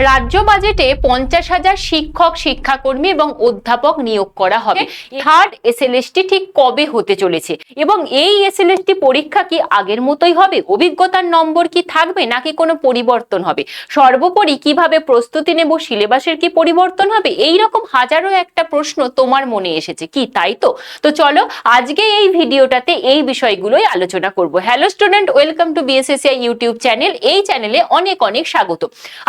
রাজ্য বাজেটে 50,000 শিক্ষক, শিক্ষাকর্মী এবং অধ্যাপক নিয়োগ করা হবে। থার্ড এসএলএসটি ঠিক কবে হতে চলেছে এবং এই এসএলএসটি পরীক্ষা কি আগের মতোই হবে? অভিজ্ঞতার নম্বর কি থাকবে নাকি কোনো পরিবর্তন হবে? সর্বোপরি কিভাবে প্রস্তুতি নেব? সিলেবাসের কি পরিবর্তন হবে? এই রকম হাজারো একটা প্রশ্ন তোমার মনে এসেছে কি, তাই তো? তো চলো আজকে এই ভিডিওটাতে এই বিষয়গুলোই আলোচনা করব। Hello student, welcome to BSSCI YouTube channel. এই চ্যানেলে অনেক অনেক স্বাগত।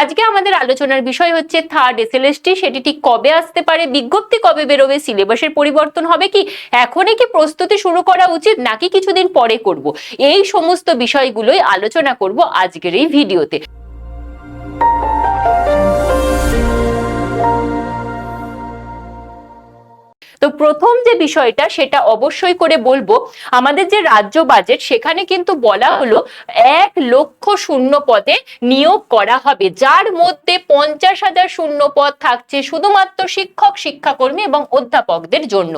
আজকে আমাদের আলোচনার বিষয় হচ্ছে থার্ড এসএলএসটি, সেটি ঠিক কবে আসতে পারে, বিজ্ঞপ্তি কবে বেরোবে, সিলেবাসের পরিবর্তন হবে কি, এখনই কি প্রস্তুতি শুরু করা উচিত নাকি কিছুদিন পরে করব, এই সমস্ত বিষয়গুলোই আলোচনা করব আজকের এই ভিডিওতে। তো প্রথম যে বিষয়টা সেটা অবশ্যই করে বলবো, আমাদের যে রাজ্য বাজেট সেখানে কিন্তু বলা হলো 1,00,000 শূন্য পদে নিয়োগ করা হবে, যার মধ্যে 50,000 শূন্য পদ থাকছে শুধুমাত্র শিক্ষক, শিক্ষাকর্মী এবং অধ্যাপকদের জন্য।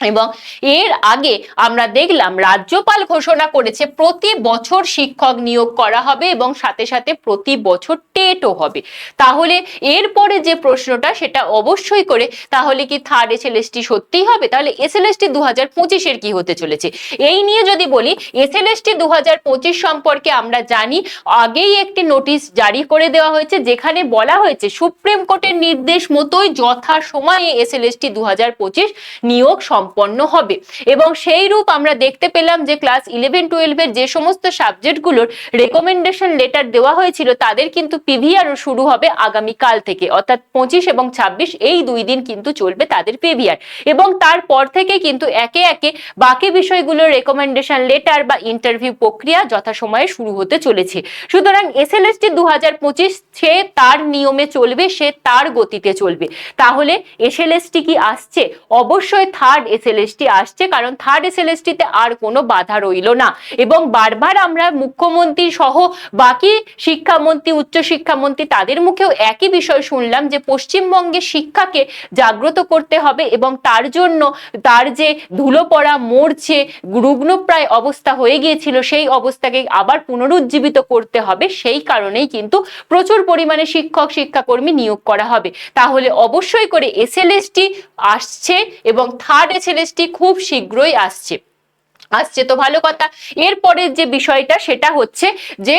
এবং এর আগে আমরা দেখলাম রাজ্যপাল ঘোষণা করেছে প্রতি বছর শিক্ষক নিয়োগ করা হবে এবং সাথে সাথে প্রতি বছর টেটও হবে। তাহলে এরপরে যে প্রশ্নটা সেটা অবশ্যই করে, তাহলে কি থার্ড এসএলএসটি সত্যিই হবে? তাহলে এসএলএসটি 2025-এর কি হতে চলেছে এই নিয়ে যদি বলি, এসএলএসটি 2025 সম্পর্কে আমরা জানি আগেই একটি নোটিশ জারি করে দেওয়া হয়েছে, যেখানে বলা হয়েছে সুপ্রিম কোর্টের নির্দেশ মতোই যথাসময়ে এসএলএসটি 2025 নিয়োগ সম্পন্ন হবে। এবং সেই রূপ আমরা দেখতে পেলাম যে ক্লাস 11-12 যে সমস্ত সাবজেক্টগুলোর রেকমেন্ডেশন লেটার দেওয়া হয়েছিল তাদের কিন্তু পিভিআরও শুরু হবে আগামীকাল থেকে, অর্থাৎ 25 এবং 26 এই 2 দিন কিন্তু চলবে তাদের পিভিআর। এবং তারপর থেকে কিন্তু একে একে বাকি বিষয়গুলোর রেকমেন্ডেশন লেটার বা ইন্টারভিউ প্রক্রিয়া যথাসময়ে শুরু হতে চলেছে। সুতরাং এসএলএসটি 2025 সে তার নিয়মে চলবে, সে তার গতিতে চলবে। তাহলে এসএলএসটি কি আসছে? অবশ্যই থার্ড এসএলএসটি আসছে, কারণ থার্ড এসএলএসটিতে আর কোনো বাধা রইল না। এবং বারবার আমরা মুখ্যমন্ত্রী সহ বাকি শিক্ষামন্ত্রী, উচ্চশিক্ষামন্ত্রী তাদের মুখেও একই বিষয় শুনলাম যে পশ্চিমবঙ্গে শিক্ষাকে জাগ্রত করতে হবে এবং তার জন্য তার যে ধুলো পড়া, মরছে, রুগ্নপ্রায় অবস্থা হয়ে গিয়েছিল সেই অবস্থাকে আবার পুনরুজ্জীবিত করতে হবে। সেই কারণেই কিন্তু প্রচুর পরিমাণে শিক্ষক, শিক্ষাকর্মী নিয়োগ করা হবে। তাহলে অবশ্যই করে এসএলএসটি আসছে এবং থার্ড এসএলএসটি খুব শীঘ্রই আসছে। তো ভালো কথা। এরপরের যে বিষয়টা সেটা হচ্ছে যে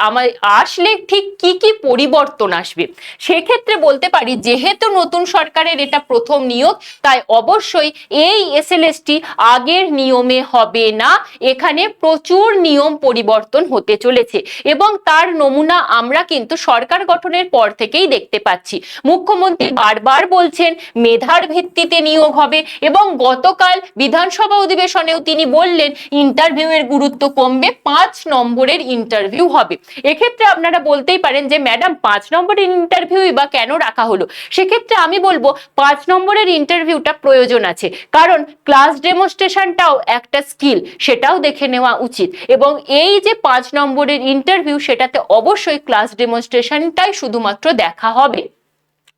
আমার আসলে ঠিক কি কি পরিবর্তন আসবে। সেক্ষেত্রে বলতে পারি, যেহেতু নতুন সরকারের এটা প্রথম নিয়োগ, তাই অবশ্যই এই এসএলএসটি আগের নিয়মে হবে না। এখানে প্রচুর নিয়ম পরিবর্তন হতে চলেছে এবং তার নমুনা আমরা কিন্তু সরকার গঠনের পর থেকেই দেখতে পাচ্ছি। মুখ্যমন্ত্রী বারবার বলছেন মেধার ভিত্তিতে নিয়োগ হবে এবং গতকাল বিধানসভা অধিবেশনেও তিনি বললেন ইন্টারভিউয়ের গুরুত্ব কমবে, 5 নম্বরের ইন্টারভিউ হবে। এক্ষেত্রে আপনারা বলতেই পারেন যে ম্যাডাম 5 নম্বরের ইন্টারভিউ বা কেন রাখা হলো? সেক্ষেত্রে আমি বলবো 5 নম্বরের ইন্টারভিউটা প্রয়োজন আছে, কারণ ক্লাস ডেমনস্ট্রেশনটাও একটা স্কিল, সেটাও দেখে নেওয়া উচিত। এবং এই যে 5 নম্বরের ইন্টারভিউ, সেটাতে অবশ্যই ক্লাস ডেমনস্ট্রেশনটাই শুধুমাত্র দেখা হবে।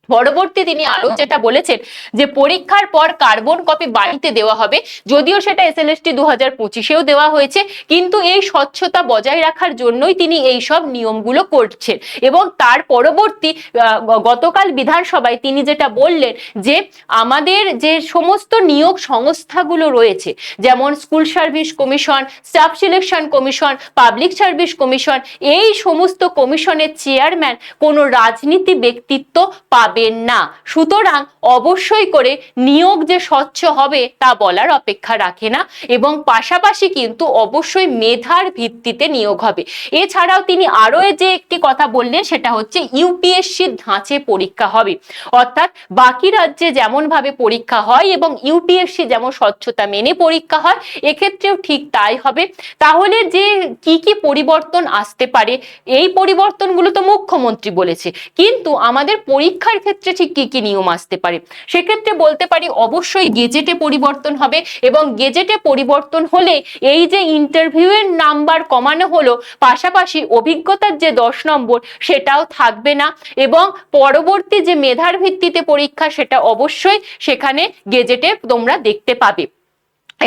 পরবর্তী তিনি আরো যেটা বলেছেন যে পরীক্ষার পর কার্বন কপি বাড়িতে দেওয়া হবে, যদিও সেটা এসএলএসটি 2025-এও দেওয়া হয়েছে, কিন্তু এই স্বচ্ছতা বজায় রাখার জন্যই তিনি এই সব নিয়মগুলো করছেন। এবং তার পরবর্তী গতকাল বিধানসভায় তিনি যেটা বললেন যে আমাদের যে সমস্ত নিয়োগ সংস্থাগুলো রয়েছে, যেমন school service commission, staff selection commission, public service commission, এই সমস্ত কমিশনের চেয়ারম্যান কোনো রাজনীতি ব্যক্তিত্ব পাবেন না। সুতরাং অবশ্যই করে নিয়োগ যে স্বচ্ছ হবে তা বলার অপেক্ষা রাখে না এবং পাশাপাশি কিন্তু অবশ্যই মেধার ভিত্তিতে নিয়োগ হবে। এছাড়াও তিনি আরো যে একটি কথা বললেন সেটা হচ্ছে ইউপিএসসি ধাঁচে পরীক্ষা হবে, অর্থাৎ বাকি রাজ্যে যেমন ভাবে পরীক্ষা হয় এবং ইউপিএসসি যেমন স্বচ্ছতা মেনে পরীক্ষা হয়, এক্ষেত্রেও ঠিক তাই হবে। তাহলে যে কি কি পরিবর্তন আসতে পারে, এই পরিবর্তনগুলো তো মুখ্যমন্ত্রী বলেছে, কিন্তু আমাদের পরীক্ষার ক্ষেত্রে ঠিক কি কি নিয়ম আসতে পারে? সেক্ষেত্রে বলতে পারি অবশ্যই গেজেটে পরিবর্তন হবে এবং গেজেটে পরিবর্তন হলে এই যে ইন্টারভিউয়ের নাম্বার কমানো হলো, পাশাপাশি অভিজ্ঞতার যে 10 নম্বর সেটাও থাকবে না এবং পরবর্তী যে মেধার ভিত্তিতে পরীক্ষা সেটা অবশ্যই সেখানে গেজেটে তোমরা দেখতে পাবে।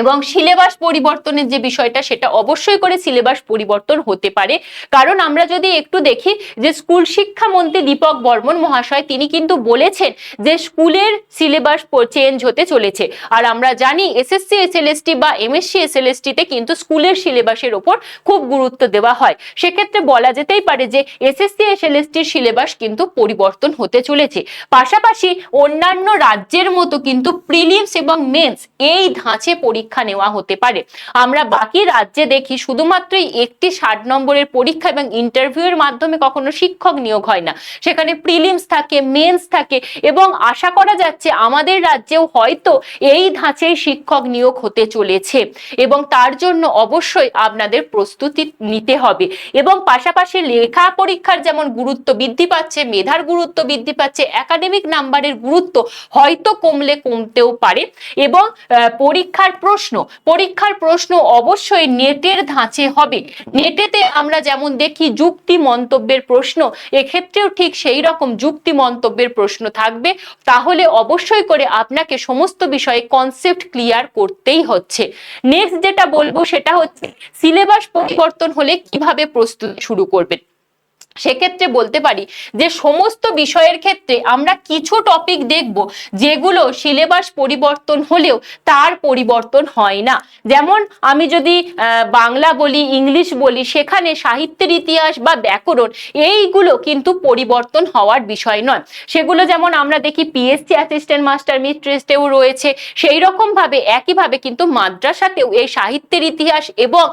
এবং সিলেবাস পরিবর্তনের যে বিষয়টা, সেটা অবশ্যই করে সিলেবাস পরিবর্তন হতে পারে। কারণ আমরা যদি একটু দেখি যে স্কুল শিক্ষামন্ত্রী দীপক বর্মন মহাশয় তিনি কিন্তু বলেছেন যে স্কুলের সিলেবাস চেঞ্জ হতে চলেছে। আর আমরা জানি এসএসসি এসএলএসটি বা এমএসসি এসএলএসটি তে কিন্তু স্কুলের সিলেবাসের ওপর খুব গুরুত্ব দেওয়া হয়। সেক্ষেত্রে বলা যেতেই পারে যে এসএসসি এসএলএসটির সিলেবাস কিন্তু পরিবর্তন হতে চলেছে। পাশাপাশি অন্যান্য রাজ্যের মতো কিন্তু প্রিলিমস এবং মেন্স এই ধাঁচে পরীক্ষা নেওয়া হতে পারে। আমরা বাকি রাজ্যে দেখি শুধুমাত্রই একটি 60 নম্বরের পরীক্ষা এবং ইন্টারভিউ এর মাধ্যমে কখনো শিক্ষক নিয়োগ হয় না, সেখানে প্রিলিমস থাকে, মেন্স থাকে, এবং আশা করা যাচ্ছে আমাদের রাজ্যেও হয়তো এই ধাঁচেই শিক্ষক নিয়োগ হতে চলেছে। এবং তার জন্য অবশ্যই আপনাদের প্রস্তুতি নিতে হবে। এবং পাশাপাশি লেখা পরীক্ষার যেমন গুরুত্ব বৃদ্ধি পাচ্ছে, মেধার গুরুত্ব বৃদ্ধি পাচ্ছে, একাডেমিক নাম্বারের গুরুত্ব হয়তো কমতেও পারে। এবং পরীক্ষার প্রশ্ন অবশ্যই নেটের ধাঁচে হবে। নেটেতে আমরা যেমন দেখি যুক্তি মন্তব্যের প্রশ্ন, এক্ষেত্রেও ঠিক সেই রকম যুক্তি মন্তব্যের প্রশ্ন থাকবে। তাহলে অবশ্যই করে আপনাকে সমস্ত বিষয়ে কনসেপ্ট ক্লিয়ার করতেই হচ্ছে। নেক্সট যেটা বলবো সেটা হচ্ছে সিলেবাস পরিবর্তন হলে কিভাবে প্রস্তুতি শুরু করবেন। সেক্ষেত্রে বলতে পারি যে সমস্ত বিষয়ের ক্ষেত্রে আমরা কিছু টপিক দেখব যেগুলো সিলেবাস পরিবর্তন হলেও তার পরিবর্তন হয় না। যেমন আমি যদি বাংলা বলি, ইংলিশ বলি, সেখানে সাহিত্যের ইতিহাস বা ব্যাকরণ এইগুলো কিন্তু পরিবর্তন হওয়ার বিষয় নয়। সেগুলো যেমন আমরা দেখি পিএসসি অ্যাসিস্ট্যান্ট মাস্টার মিস্ট্রেসেও রয়েছে, সেই রকম ভাবে একইভাবে কিন্তু মাদ্রাসাতেও এই সাহিত্যের ইতিহাস এবং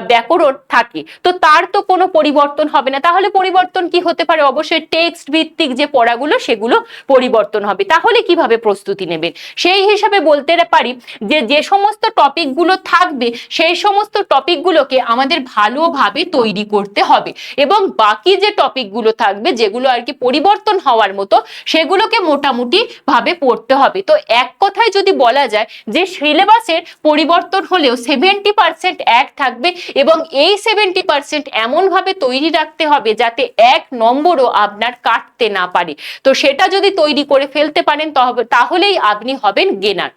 ব্যাকরণ থাকে। তো তার তো কোনো পরিবর্তন হবে না। তাহলে পরিবর্তন কি হতে পারে? অবশ্যই টেক্সট ভিত্তিক যে পড়াগুলো সেগুলো পরিবর্তন হবে। তাহলে কিভাবে প্রস্তুতি নেবেন? সেই হিসাবে বলতে পারি যে যে সমস্ত টপিকগুলো থাকবে সেই সমস্ত টপিকগুলোকে আমাদের ভালোভাবে তৈরি করতে হবে, এবং বাকি যে টপিকগুলো থাকবে যেগুলো আর কি পরিবর্তন হওয়ার মতো সেগুলোকে মোটামুটি ভাবে পড়তে হবে। তো এক কথায় যদি বলা যায় যে সিলেবাসের পরিবর্তন হলেও 70% এক থাকবে, এবং এই 70% এমন ভাবে তৈরি রাখতে হবে যাতে 1 নম্বরও আপনার কাটতে না পারে। তো সেটা যদি তৈরি করে ফেলতে পারেন তাহলেই আপনি হবেন গেনার।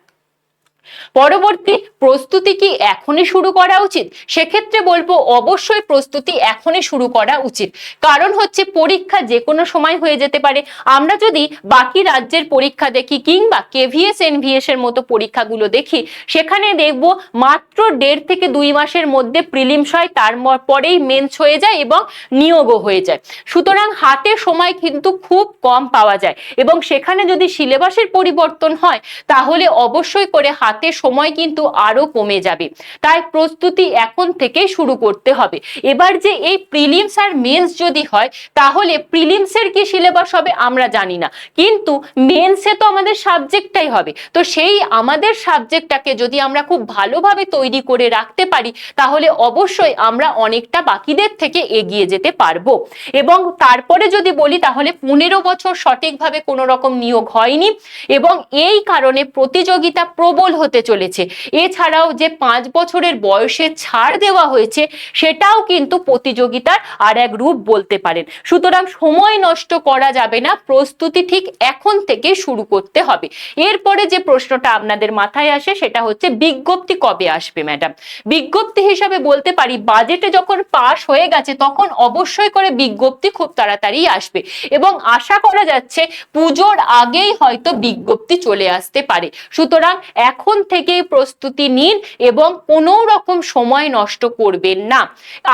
পরবর্তী, প্রস্তুতি কি এখনই শুরু করা উচিত? সেক্ষেত্রে বলবো অবশ্যই প্রস্তুতি এখনই শুরু করা উচিত। কারণ হচ্ছে পরীক্ষা যে কোনো সময় হয়ে যেতে পারে। আমরা যদি বাকি রাজ্যের পরীক্ষা দেখি কিংবা কেভিএস এনভিএস এর মতো পরীক্ষাগুলো দেখি, সেখানে দেখব মাত্র 1.5 থেকে 2 মাসের মধ্যে প্রিলিমস হয়, তারপরেই মেন্স হয়ে যায় এবং নিয়োগও হয়ে যায়। সুতরাং হাতে সময় কিন্তু খুব কম পাওয়া যায়, এবং সেখানে যদি সিলেবাসের পরিবর্তন হয় তাহলে অবশ্যই করে হাতে সময় কিন্তু আরো কমে যাবে। তাই প্রস্তুতি এখন থেকেই শুরু করতে হবে। এবার যে এই প্রিলিমস আর মেন্স যদি হয়, তাহলে প্রিলিমসের কি সিলেবাস হবে আমরা জানি না, কিন্তু মেন্সে তো আমাদের সাবজেক্টটাই হবে। তো সেই আমাদের সাবজেক্টটাকে যদি আমরা খুব ভালোভাবে তৈরি করে রাখতে পারি তাহলে অবশ্যই আমরা অনেকটা বাকিদের থেকে এগিয়ে যেতে পারবো। এবং তারপরে যদি বলি তাহলে 15 বছর সঠিকভাবে কোনো রকম নিয়োগ হয়নি, এবং এই কারণে প্রতিযোগিতা প্রবল হতে চলেছে। এছাড়াও যে 5 বছরের বয়সে ছাড় দেওয়া হয়েছে সেটাও কিন্তু প্রতিযোগিতার আর এক রূপ বলতে পারেন। সুতরাং সময় নষ্ট করা যাবে না, প্রস্তুতি ঠিক এখন থেকে শুরু করতে হবে। এরপরে যে প্রশ্নটা আপনাদের মাথায় আসে সেটা হচ্ছে বিজ্ঞপ্তি কবে আসবে ম্যাডাম? বিজ্ঞপ্তি হিসাবে বলতে পারি বাজেটে যখন পাস হয়ে গেছে তখন অবশ্যই করে বিজ্ঞপ্তি খুব তাড়াতাড়ি আসবে, এবং আশা করা যাচ্ছে পুজোর আগেই হয়তো বিজ্ঞপ্তি চলে আসতে পারে। সুতরাং এখন থেকেই প্রস্তুতি নিন এবং কোনো রকম সময় নষ্ট করবেন না।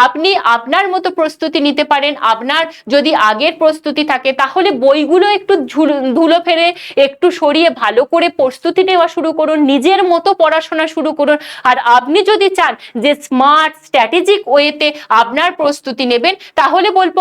আপনি আপনার মতো প্রস্তুতি নিতে পারেন। আপনার যদি আগের প্রস্তুতি থাকে তাহলে বইগুলো একটু ধুলো ফেলে একটু সরিয়ে ভালো করে প্রস্তুতি নেওয়া শুরু করুন, নিজের মতো পড়াশোনা শুরু করুন। আর আপনি যদি চান যে স্মার্ট স্ট্র্যাটেজিক ওয়েতে আপনার প্রস্তুতি নেবেন তাহলে বলবো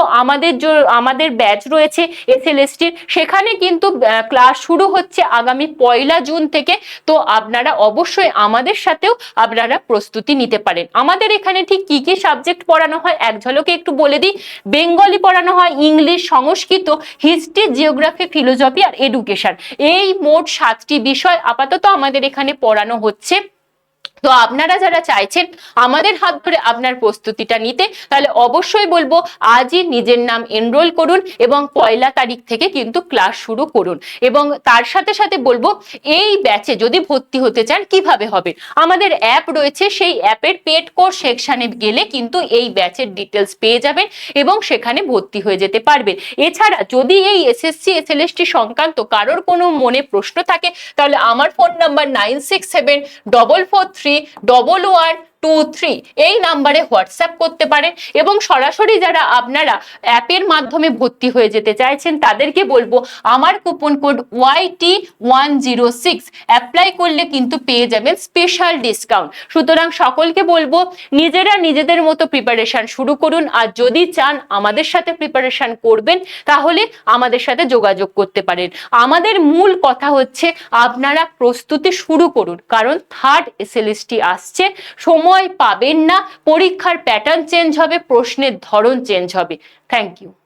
আমাদের ব্যাচ রয়েছে এসএলএসটির, সেখানে কিন্তু ক্লাস শুরু হচ্ছে আগামী 1 জুন থেকে। তো আপনারা অবশ্যই আমাদের সাথেও আপনারা প্রস্তুতি নিতে পারেন। আমাদের এখানে ঠিক কি কি সাবজেক্ট পড়ানো হয় এক ঝলকে একটু বলে দিই। বেঙ্গলি পড়ানো হয়, ইংলিশ, সংস্কৃত, হিস্ট্রি, জিওগ্রাফি, ফিলোসফি আর এডুকেশন। এই মোট 7টি বিষয় আপাতত আমাদের এখানে পড়ানো হচ্ছে। তো আপনারা যারা চাইছেন আমাদের হাত ধরে আপনার প্রস্তুতিটা নিতে, তাহলে অবশ্যই বলবো আজই নিজের নাম এনরোল করুন এবং 1 তারিখ থেকে কিন্তু ক্লাস শুরু করুন। এবং তার সাথে সাথে বলবো এই ব্যাচে যদি ভর্তি হতে চান কিভাবে হবে, আমাদের অ্যাপ রয়েছে, সেই অ্যাপের পেড কোর্স সেকশনে গেলে কিন্তু এই ব্যাচের ডিটেলস পেয়ে যাবেন এবং সেখানে ভর্তি হয়ে যেতে পারবেন। এছাড়া যদি এই এসএসসি এসএলএসটি সংক্রান্ত কারোর কোনো মনে প্রশ্ন থাকে, তাহলে আমার ফোন নাম্বার 9674431123 এই নাম্বারে হোয়াটসঅ্যাপ করতে পারেন। এবং সরাসরি যারা আপনারা অ্যাপের মাধ্যমে ভর্তি হয়ে যেতে চাইছেন তাদেরকে বলবো আমার কুপন কোড YT106 অ্যাপ্লাই করলে কিন্তু পেয়ে যাবেন স্পেশাল ডিসকাউন্ট। সুতরাং সকলকে বলবো নিজেরা নিজেদের মতো প্রিপারেশন শুরু করুন, আর যদি চান আমাদের সাথে প্রিপারেশন করবেন তাহলে আমাদের সাথে যোগাযোগ করতে পারেন। আমাদের মূল কথা হচ্ছে আপনারা প্রস্তুতি শুরু করুন, কারণ 3rd এসএলএসটি আসছে, সময় পাবেন না, পরীক্ষার প্যাটার্ন চেঞ্জ হবে, প্রশ্নের ধরন চেঞ্জ হবে। Thank you.